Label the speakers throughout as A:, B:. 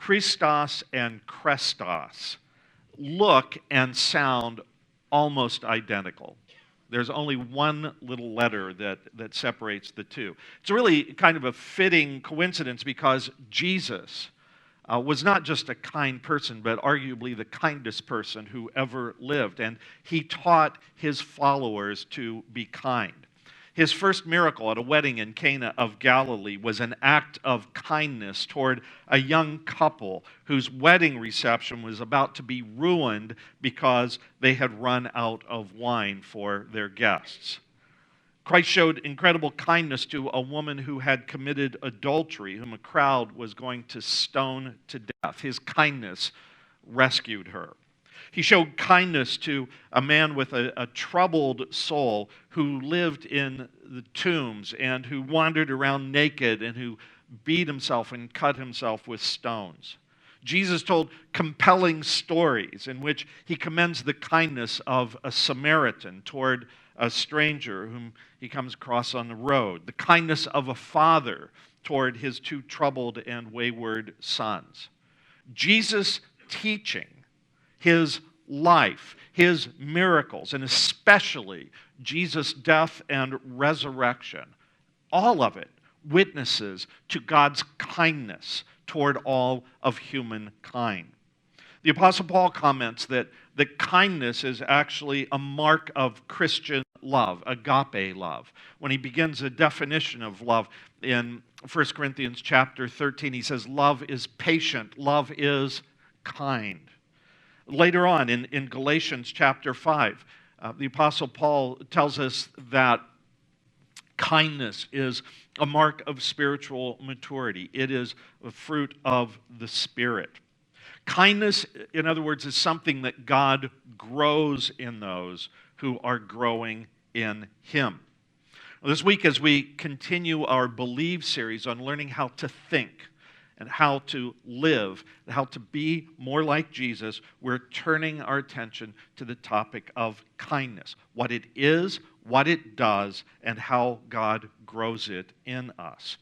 A: Christos and Krestos look and sound almost identical. There's only one little letter that separates the two. It's really kind of a fitting coincidence because Jesus was not just a kind person, but arguably the kindest person who ever lived. And he taught his followers to be kind. His first miracle at a wedding in Cana of Galilee was an act of kindness toward a young couple whose wedding reception was about to be ruined because they had run out of wine for their guests. Christ showed incredible kindness to a woman who had committed adultery, whom a crowd was going to stone to death. His kindness rescued her. He showed kindness to a man with a troubled soul who lived in the tombs and who wandered around naked and who beat himself and cut himself with stones. Jesus told compelling stories in which he commends the kindness of a Samaritan toward a stranger whom he comes across on the road, the kindness of a father toward his two troubled and wayward sons. Jesus' teaching, his life, his miracles, and especially Jesus' death and resurrection, all of it witnesses to God's kindness toward all of humankind. The Apostle Paul comments that kindness is actually a mark of Christian love, agape love. When he begins a definition of love in 1 Corinthians chapter 13, he says, love is patient, love is kind. Later on in Galatians chapter 5, the Apostle Paul tells us that kindness is a mark of spiritual maturity. It is a fruit of the Spirit. Kindness, in other words, is something that God grows in those who are growing in Him. This week, as we continue our Believe series on learning how to think and how to live, and how to be more like Jesus, we're turning our attention to the topic of kindness, what it is, what it does, and how God grows it in us.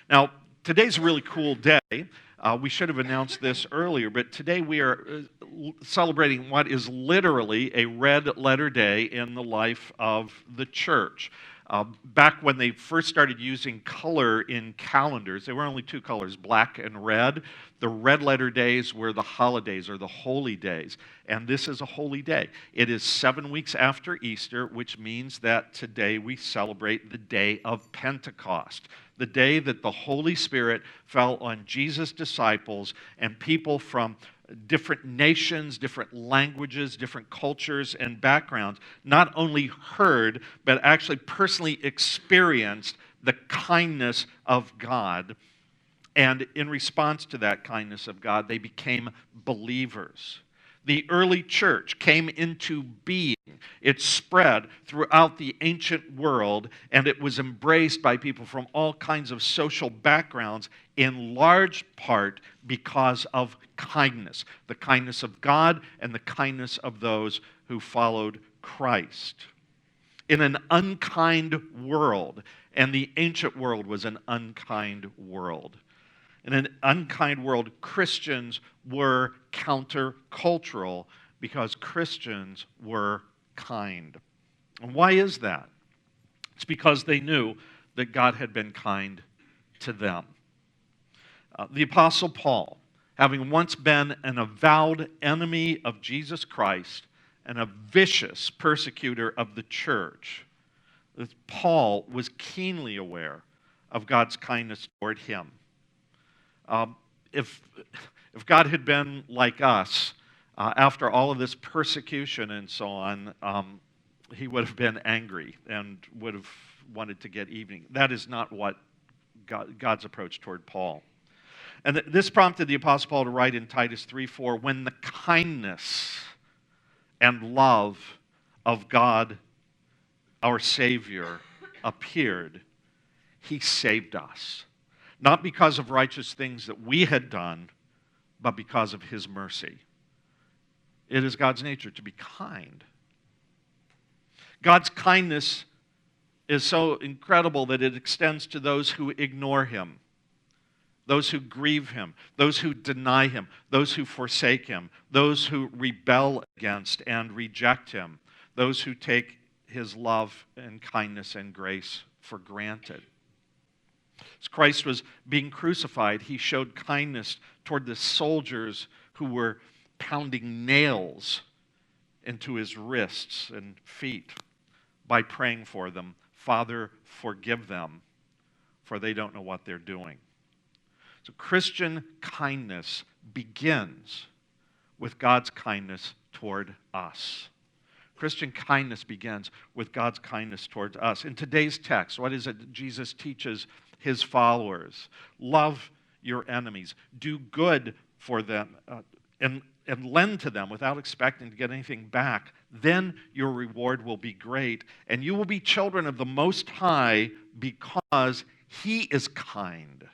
A: Now, today's a really cool day. We should have announced this earlier, but today we are celebrating what is literally a red letter day in the life of the church. Back when they first started using color in calendars, there were only two colors, black and red. The red letter days were the holidays or the holy days, and this is a holy day. It is 7 weeks after Easter, which means that today we celebrate the day of Pentecost, the day that the Holy Spirit fell on Jesus' disciples and people from different nations, different languages, different cultures and backgrounds, not only heard, but actually personally experienced the kindness of God. And in response to that kindness of God, they became believers. The early church came into being. It spread throughout the ancient world, and it was embraced by people from all kinds of social backgrounds, in large part because of kindness, the kindness of God and the kindness of those who followed Christ. In an unkind world, and the ancient world was an unkind world. In an unkind world, Christians were countercultural because Christians were kind. And why is that? It's because they knew that God had been kind to them. The Apostle Paul, having once been an avowed enemy of Jesus Christ and a vicious persecutor of the church, Paul was keenly aware of God's kindness toward him. If God had been like us, after all of this persecution and so on, he would have been angry and would have wanted to get even. That is not what God's approach toward Paul. And this prompted the Apostle Paul to write in Titus 3:4, when the kindness and love of God, our Savior, appeared, He saved us. Not because of righteous things that we had done, but because of His mercy. It is God's nature to be kind. God's kindness is so incredible that it extends to those who ignore Him. those who grieve him, those who deny him, those who forsake him, those who rebel against and reject him, those who take his love and kindness and grace for granted. As Christ was being crucified, he showed kindness toward the soldiers who were pounding nails into his wrists and feet by praying for them, "Father, forgive them, for they don't know what they're doing." So Christian kindness begins with God's kindness toward us. Christian kindness begins with God's kindness towards us. In today's text, what is it that Jesus teaches his followers? Love your enemies. Do good for them and lend to them without expecting to get anything back. Then your reward will be great, and you will be children of the Most High because he is kind.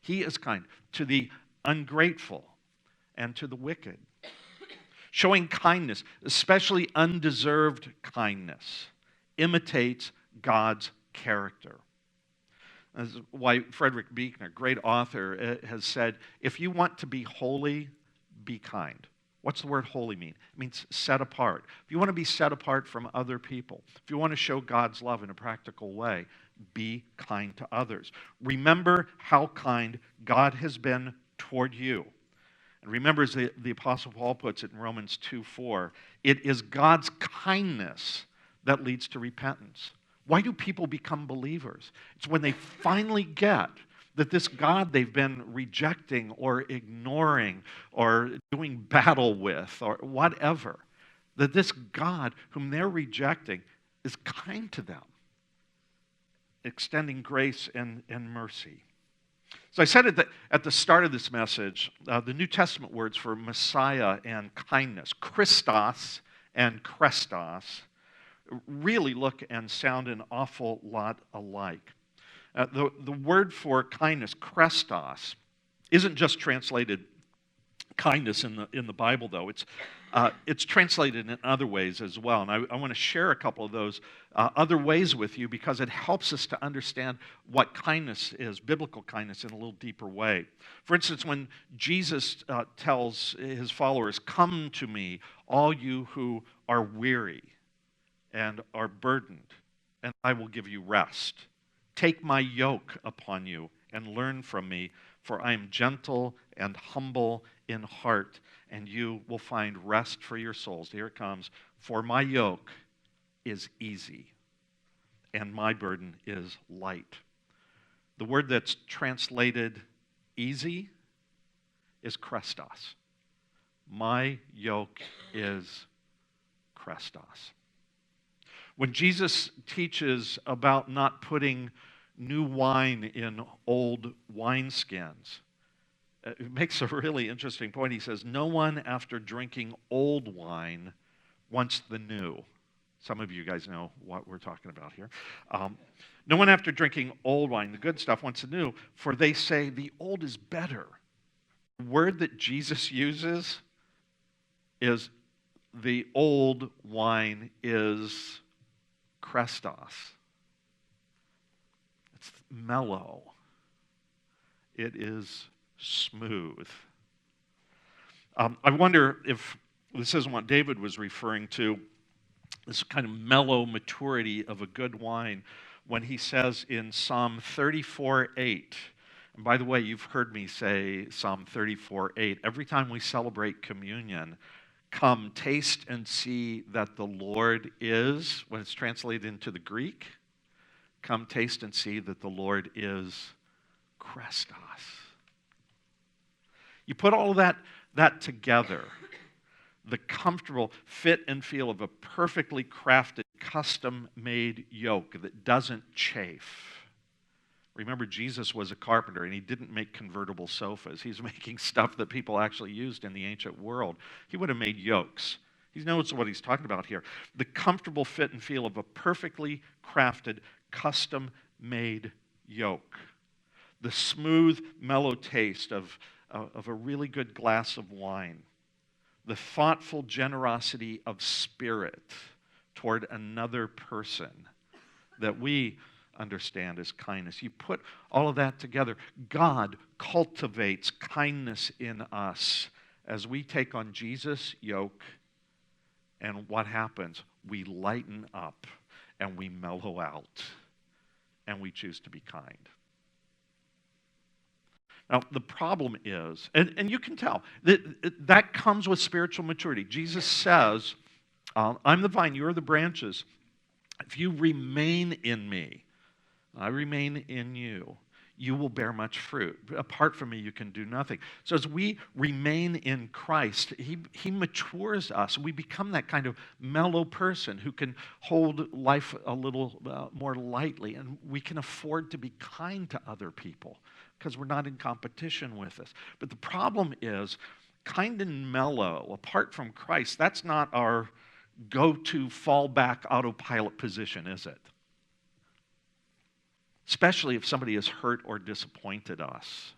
A: He is kind to the ungrateful and to the wicked. Showing kindness, especially undeserved kindness, imitates God's character. That's why Frederick Buechner, great author, has said, if you want to be holy, be kind. What's the word holy mean? It means set apart. If you want to be set apart from other people, if you want to show God's love in a practical way, be kind to others. Remember how kind God has been toward you. And remember, as the Apostle Paul puts it in Romans 2:4, it is God's kindness that leads to repentance. Why do people become believers? It's when they finally get that this God they've been rejecting or ignoring or doing battle with or whatever, that this God whom they're rejecting is kind to them, extending grace and mercy. So I said at the start of this message, the New Testament words for Messiah and kindness, Christos and Krestos, really look and sound an awful lot alike. The word for kindness, Krestos, isn't just translated kindness in the Bible, though. It's translated in other ways as well. And I want to share a couple of those other ways with you because it helps us to understand what kindness is, biblical kindness, in a little deeper way. For instance, when Jesus tells his followers, "Come to me, all you who are weary and are burdened, and I will give you rest. Take my yoke upon you and learn from me, for I am gentle and humble in heart, and you will find rest for your souls." Here it comes. "For my yoke is easy, and my burden is light." The word that's translated easy is Krestos. My yoke is Krestos. When Jesus teaches about not putting new wine in old wineskins, it makes a really interesting point. He says, no one after drinking old wine wants the new. Some of you guys know what we're talking about here. No one after drinking old wine, the good stuff, wants the new, for they say the old is better. The word that Jesus uses is the old wine is Krestos. It's mellow. It is smooth. I wonder if this isn't what David was referring to, this kind of mellow maturity of a good wine, when he says in Psalm 34:8, and by the way, you've heard me say Psalm 34:8 every time we celebrate communion. Come, taste and see that the Lord is, when it's translated into the Greek, come, taste and see that the Lord is Krestos. You put all of that together, the comfortable fit and feel of a perfectly crafted, custom-made yoke that doesn't chafe. Remember, Jesus was a carpenter, and he didn't make convertible sofas. He's making stuff that people actually used in the ancient world. He would have made yokes. He knows what he's talking about here. The comfortable fit and feel of a perfectly crafted, custom-made yoke. The smooth, mellow taste of a really good glass of wine. The thoughtful generosity of spirit toward another person that we understand is kindness. You put all of that together. God cultivates kindness in us as we take on Jesus' yoke. And what happens? We lighten up and we mellow out and we choose to be kind. Now, the problem is, and you can tell, that comes with spiritual maturity. Jesus says, I'm the vine, you are the branches. If you remain in me, I remain in you, you will bear much fruit. Apart from me, you can do nothing. So as we remain in Christ, he matures us. We become that kind of mellow person who can hold life a little more lightly, and we can afford to be kind to other people because we're not in competition with us. But the problem is, kind and mellow, apart from Christ, that's not our go-to fallback autopilot position, is it? Especially if somebody has hurt or disappointed us.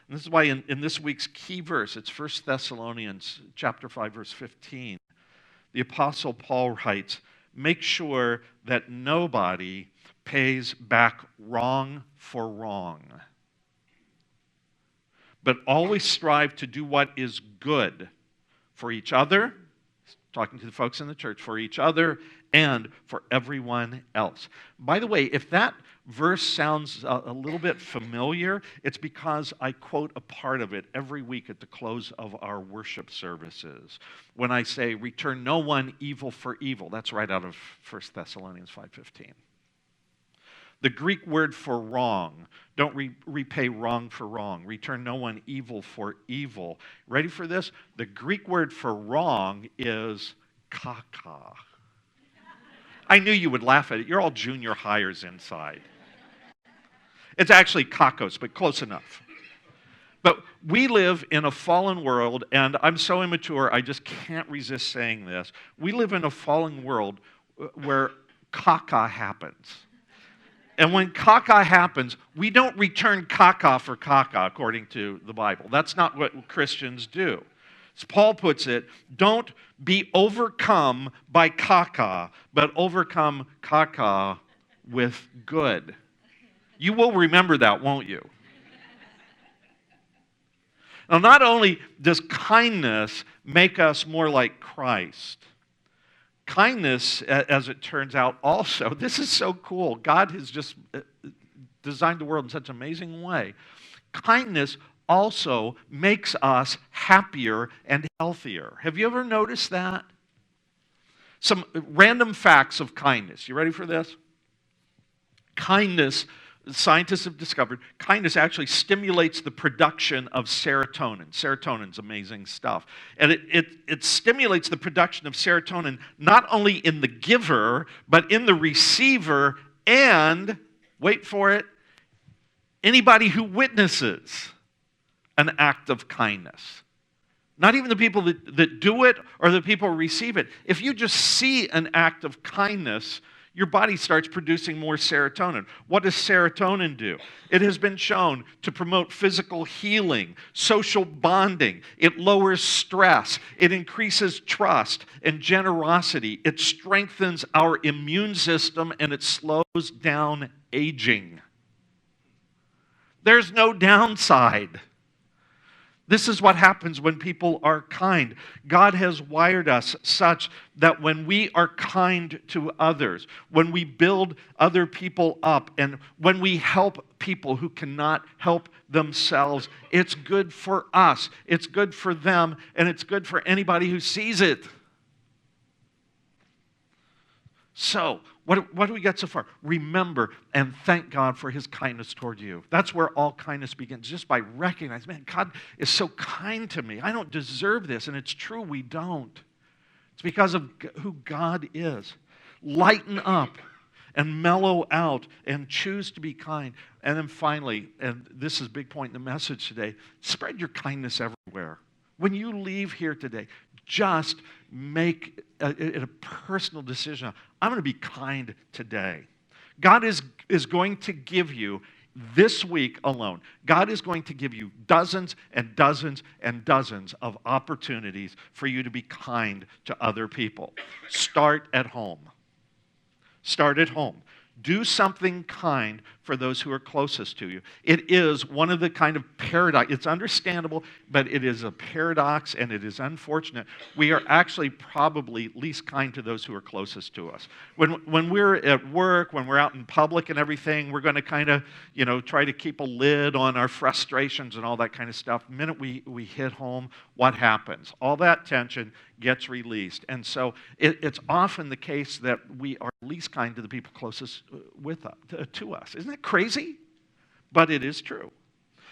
A: And this is why in this week's key verse, it's 1 Thessalonians chapter 5, verse 15, the Apostle Paul writes, make sure that nobody pays back wrong for wrong, but always strive to do what is good for each other, talking to the folks in the church, for each other and for everyone else. By the way, if that verse sounds a little bit familiar, it's because I quote a part of it every week at the close of our worship services. When I say, return no one evil for evil, that's right out of 1 Thessalonians 5:15. The Greek word for wrong, don't repay wrong for wrong. Return no one evil for evil. Ready for this? The Greek word for wrong is kaka. I knew you would laugh at it. You're all junior hires inside. It's actually kakos, but close enough. But we live in a fallen world, and I'm so immature, I just can't resist saying this. We live in a fallen world where kaka happens. And when caca happens, we don't return caca for caca, according to the Bible. That's not what Christians do. As Paul puts it, don't be overcome by caca, but overcome caca with good. You will remember that, won't you? Now, not only does kindness make us more like Christ, kindness, as it turns out, also, this is so cool. God has just designed the world in such an amazing way. Kindness also makes us happier and healthier. Have you ever noticed that? Some random facts of kindness. You ready for this? Kindness, scientists have discovered, kindness actually stimulates the production of serotonin. Serotonin's amazing stuff. And it stimulates the production of serotonin not only in the giver, but in the receiver and, wait for it, anybody who witnesses an act of kindness. Not even the people that do it or the people who receive it. If you just see an act of kindness, your body starts producing more serotonin. What does serotonin do? It has been shown to promote physical healing, social bonding. It lowers stress. It increases trust and generosity. It strengthens our immune system and it slows down aging. There's no downside. This is what happens when people are kind. God has wired us such that when we are kind to others, when we build other people up, and when we help people who cannot help themselves, it's good for us, it's good for them, and it's good for anybody who sees it. So, what do we get so far? Remember and thank God for His kindness toward you. That's where all kindness begins, just by recognizing, man, God is so kind to me. I don't deserve this, and it's true, we don't. It's because of who God is. Lighten up and mellow out and choose to be kind. And then finally, and this is a big point in the message today, spread your kindness everywhere. When you leave here today, just make it a personal decision. I'm going to be kind today. God is going to give you, this week alone, God is going to give you dozens and dozens and dozens of opportunities for you to be kind to other people. Start at home. Start at home. Do something kind for those who are closest to you. It is one of the kind of paradox. It's understandable, but it is a paradox and it is unfortunate. We are actually probably least kind to those who are closest to us. When we're at work, when we're out in public and everything, we're going to kind of, try to keep a lid on our frustrations and all that kind of stuff. The minute we hit home, what happens? All that tension gets released. And so it's often the case that we are least kind to the people closest to us. Isn't that crazy? But it is true.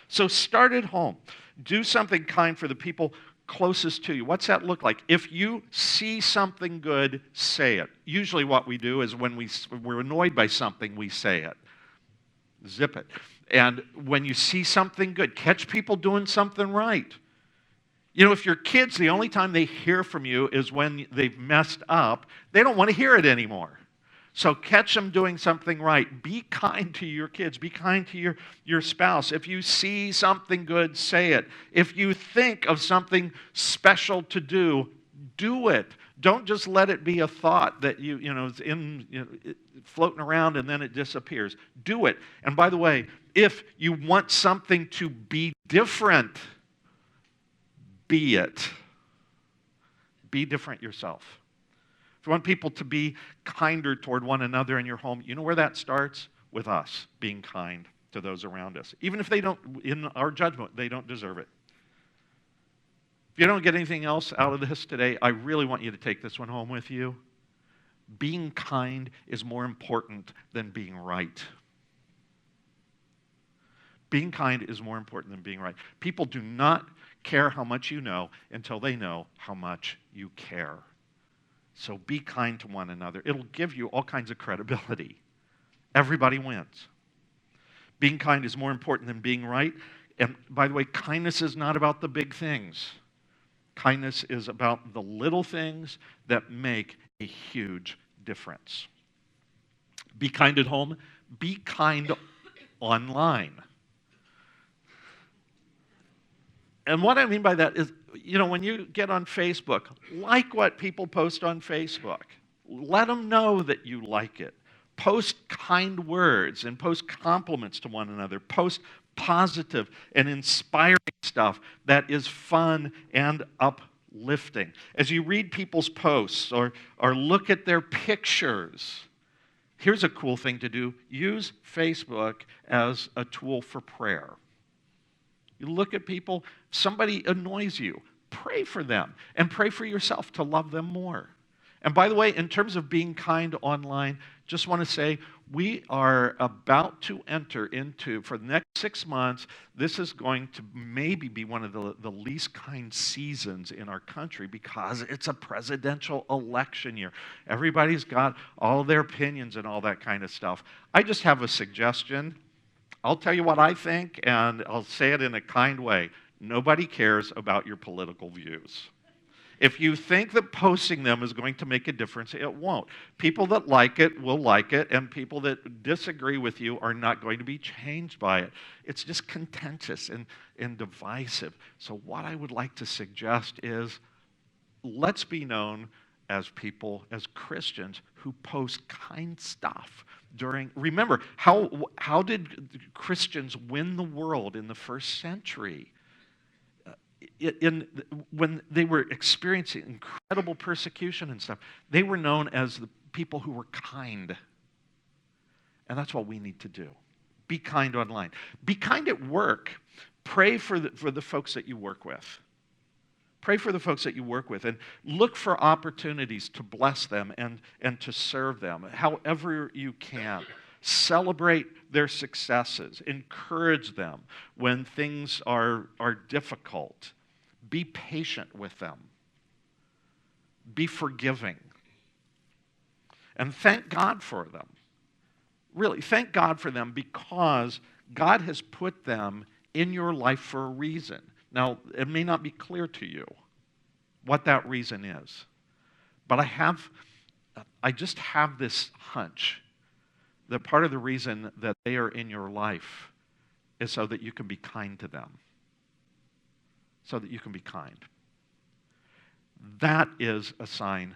A: So start at home. Do something kind for the people closest to you. What's that look like? If you see something good, say it. Usually what we do is when we're annoyed by something, we say it. Zip it. And when you see something good, catch people doing something right. If your kids, the only time they hear from you is when they've messed up, they don't want to hear it anymore. So catch them doing something right. Be kind to your kids. Be kind to your spouse. If you see something good, say it. If you think of something special to do, do it. Don't just let it be a thought that is floating around and then it disappears. Do it. And by the way, if you want something to be different, be it. Be different yourself. If you want people to be kinder toward one another in your home, you know where that starts? With us being kind to those around us. Even if they don't, in our judgment, they don't deserve it. If you don't get anything else out of this today, I really want you to take this one home with you. Being kind is more important than being right. Being kind is more important than being right. People do not care how much you know until they know how much you care. So be kind to one another. It'll give you all kinds of credibility. Everybody wins. Being kind is more important than being right. And by the way, kindness is not about the big things. Kindness is about the little things that make a huge difference. Be kind at home. Be kind online. And what I mean by that is, when you get on Facebook, like what people post on Facebook. Let them know that you like it. Post kind words and post compliments to one another. Post positive and inspiring stuff that is fun and uplifting. As you read people's posts or look at their pictures, here's a cool thing to do. Use Facebook as a tool for prayer. You look at people, somebody annoys you, pray for them and pray for yourself to love them more. And by the way, in terms of being kind online, just want to say we are about to enter into, for the next 6 months, this is going to maybe be one of the least kind seasons in our country because it's a presidential election year. Everybody's got all their opinions and all that kind of stuff. I just have a suggestion. I'll tell you what I think, and I'll say it in a kind way. Nobody cares about your political views. If you think that posting them is going to make a difference, it won't. People that like it will like it, and people that disagree with you are not going to be changed by it. It's just contentious and divisive. So what I would like to suggest is let's be known as people, as Christians, who post kind stuff remember, how did Christians win the world in the first century? When they were experiencing incredible persecution and stuff, they were known as the people who were kind. And that's what we need to do. Be kind online. Be kind at work. Pray for the folks that you work with. Pray for the folks that you work with and look for opportunities to bless them and to serve them however you can. Celebrate their successes. Encourage them when things are difficult. Be patient with them. Be forgiving. And thank God for them. Really, thank God for them because God has put them in your life for a reason. Now, it may not be clear to you what that reason is, but I just have this hunch that part of the reason that they are in your life is so that you can be kind to them, so that you can be kind. That is a sign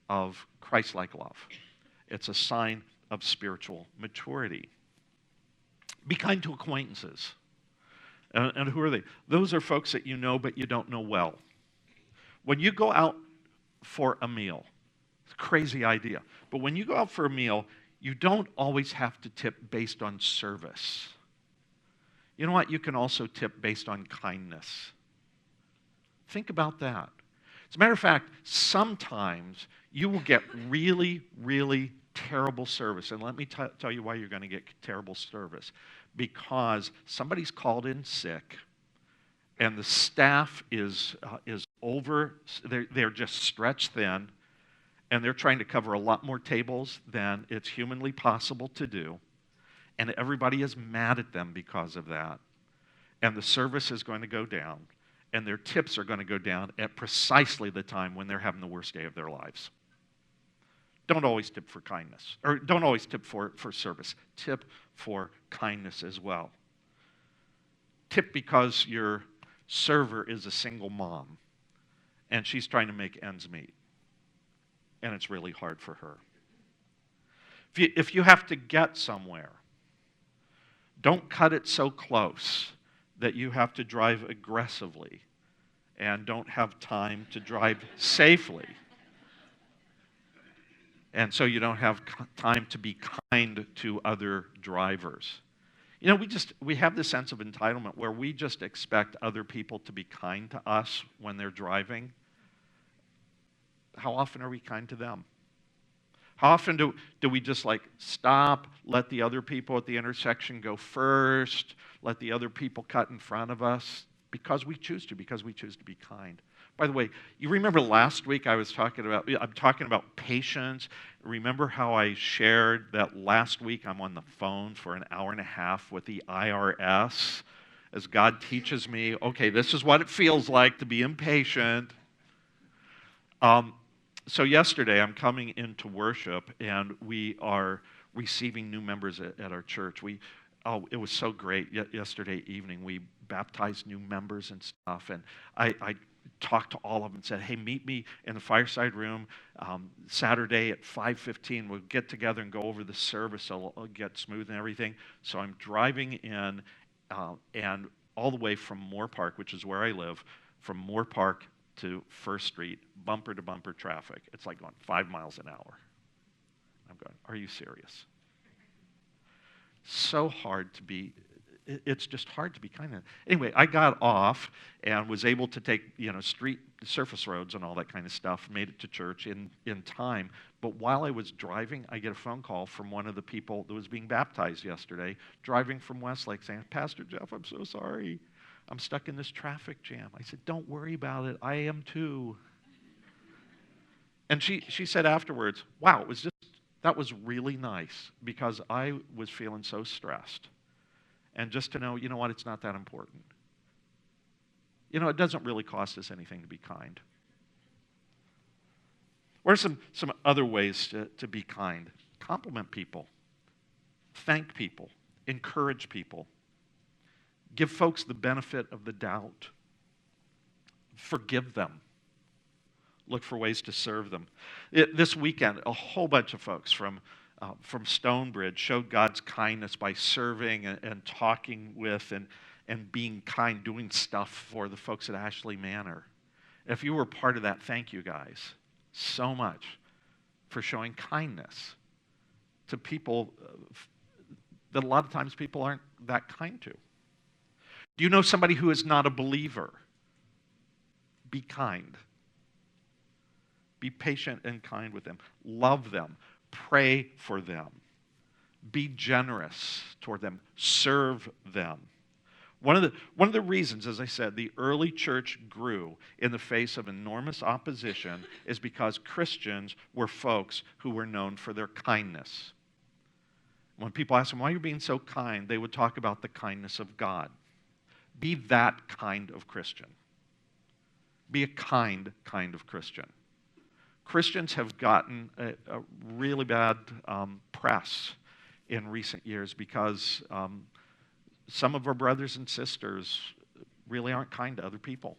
A: of Christlike love. It's a sign of spiritual maturity. Be kind to acquaintances. And who are they? Those are folks that you know but you don't know well. When you go out for a meal, it's a crazy idea, but when you go out for a meal, you don't always have to tip based on service. You know what? You can also tip based on kindness. Think about that. As a matter of fact, sometimes you will get really, really terrible service. And let me tell you why you're going to get terrible service. Because somebody's called in sick, and the staff is over, they're just stretched thin, and they're trying to cover a lot more tables than it's humanly possible to do, and everybody is mad at them because of that, and the service is going to go down, and their tips are going to go down at precisely the time when they're having the worst day of their lives. Don't always tip for kindness, or don't always tip for service. Tip for kindness as well. Tip because your server is a single mom, and she's trying to make ends meet, and it's really hard for her. If you have to get somewhere, don't cut it so close that you have to drive aggressively and don't have time to drive safely. And so you don't have time to be kind to other drivers. You know, we have this sense of entitlement where we just expect other people to be kind to us when they're driving. How often are we kind to them? How often do we just like stop, let the other people at the intersection go first, let the other people cut in front of us because we choose to be kind. By the way, you remember last week I'm talking about patience. Remember how I shared that last week I'm on the phone for an hour and a half with the IRS as God teaches me, okay, this is what it feels like to be impatient. So yesterday I'm coming into worship and we are receiving new members at our church. It was so great. Yesterday evening we baptized new members and stuff, and I talked to all of them and said, hey, meet me in the fireside room Saturday at 5:15. We'll get together and go over the service. It'll get smooth and everything. So I'm driving in and all the way from Moore Park, which is where I live, from Moore Park to First Street, bumper to bumper traffic. It's like going 5 miles an hour. I'm going, are you serious? So hard to be, it's just hard to be kind of. Anyway, I got off and was able to take, street surface roads and all that kind of stuff, made it to church in time. But while I was driving, I get a phone call from one of the people that was being baptized yesterday, driving from Westlake, saying, Pastor Jeff, I'm so sorry. I'm stuck in this traffic jam. I said, don't worry about it. I am too. And she said afterwards, wow, that was really nice because I was feeling so stressed. And just to know, you know what, it's not that important. It doesn't really cost us anything to be kind. What are some other ways to be kind? Compliment people. Thank people. Encourage people. Give folks the benefit of the doubt. Forgive them. Look for ways to serve them. This weekend, a whole bunch of folks from Stonebridge showed God's kindness by serving and talking with and being kind, doing stuff for the folks at Ashley Manor. If you were part of that, thank you guys so much for showing kindness to people that a lot of times people aren't that kind to. Do you know somebody who is not a believer? Be kind. Be patient and kind with them. Love them. Pray for them. Be generous toward them. Serve them. One of the reasons, as I said, the early church grew in the face of enormous opposition is because Christians were folks who were known for their kindness. When people asked them, why are you being so kind? They would talk about the kindness of God. Be that kind of Christian. Be a kind of Christian. Christians have gotten a really bad press in recent years because some of our brothers and sisters really aren't kind to other people.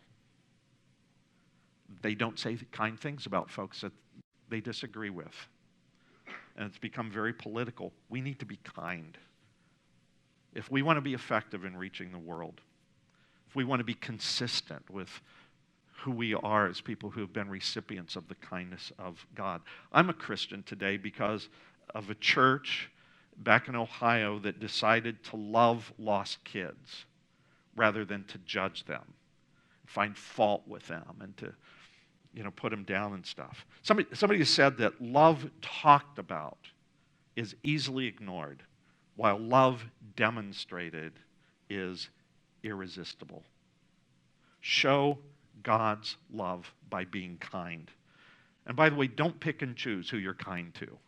A: They don't say kind things about folks that they disagree with. and it's become very political. We need to be kind. If we want to be effective in reaching the world, if we want to be consistent with who we are as people who have been recipients of the kindness of God. I'm a Christian today because of a church back in Ohio that decided to love lost kids rather than to judge them, find fault with them, and to put them down and stuff. Somebody has said that love talked about is easily ignored, while love demonstrated is irresistible. Show God's love by being kind. And by the way, don't pick and choose who you're kind to. You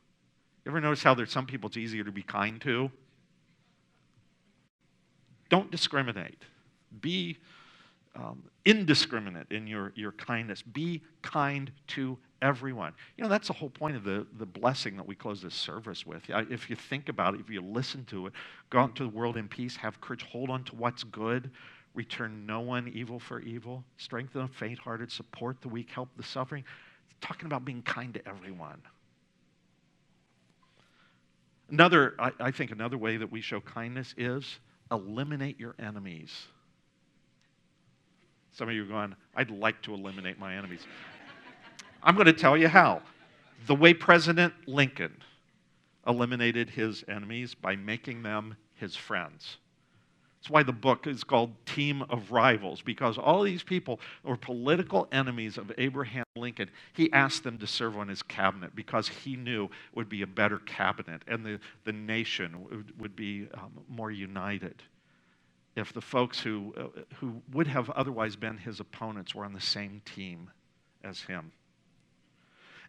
A: ever notice how there's some people it's easier to be kind to? Don't discriminate. Be indiscriminate in your kindness. Be kind to everyone. That's the whole point of the blessing that we close this service with. If you think about it, if you listen to it, go out into the world in peace, have courage, hold on to what's good, return no one evil for evil, strengthen the faint-hearted, support the weak, help the suffering. It's talking about being kind to everyone. I think another way that we show kindness is eliminate your enemies. Some of you are going, I'd like to eliminate my enemies. I'm going to tell you how. The way President Lincoln eliminated his enemies by making them his friends. That's why the book is called Team of Rivals, because all these people were political enemies of Abraham Lincoln. He asked them to serve on his cabinet because he knew it would be a better cabinet and the nation would be more united if the folks who would have otherwise been his opponents were on the same team as him.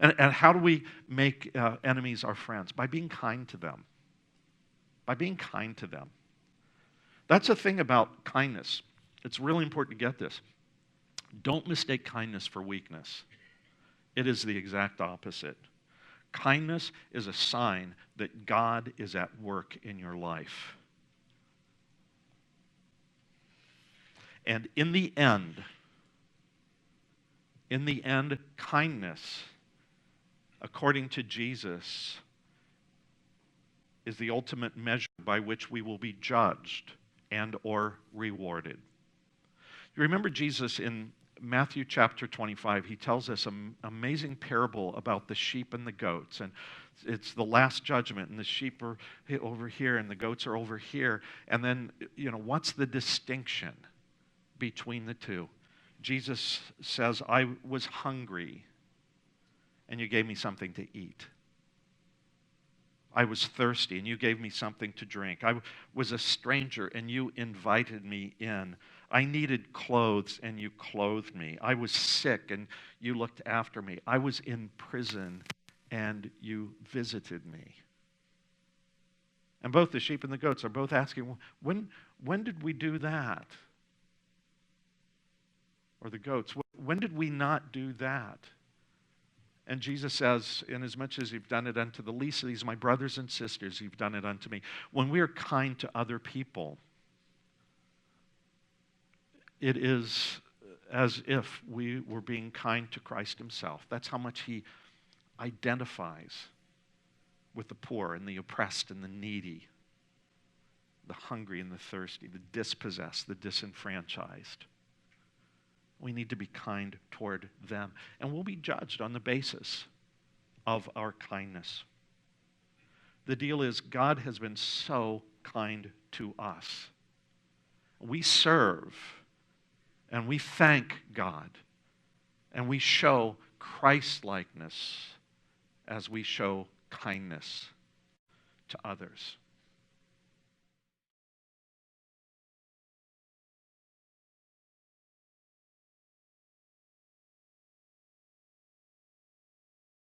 A: And how do we make enemies our friends? By being kind to them. By being kind to them. That's the thing about kindness. It's really important to get this. Don't mistake kindness for weakness. It is the exact opposite. Kindness is a sign that God is at work in your life. And in the end, kindness, according to Jesus, is the ultimate measure by which we will be judged and or rewarded. You remember Jesus in Matthew chapter 25, he tells us an amazing parable about the sheep and the goats. And it's the last judgment, and the sheep are over here and the goats are over here. And then, what's the distinction between the two? Jesus says, I was hungry, and you gave me something to eat. I was thirsty, and you gave me something to drink. I was a stranger, and you invited me in. I needed clothes, and you clothed me. I was sick, and you looked after me. I was in prison, and you visited me. And both the sheep and the goats are both asking, when did we do that? Or the goats, when did we not do that? And Jesus says, inasmuch as you've done it unto the least of these, my brothers and sisters, you've done it unto me. When we are kind to other people, it is as if we were being kind to Christ himself. That's how much he identifies with the poor and the oppressed and the needy, the hungry and the thirsty, the dispossessed, the disenfranchised. We need to be kind toward them. And we'll be judged on the basis of our kindness. The deal is, God has been so kind to us. We serve, and we thank God, and we show Christlikeness as we show kindness to others.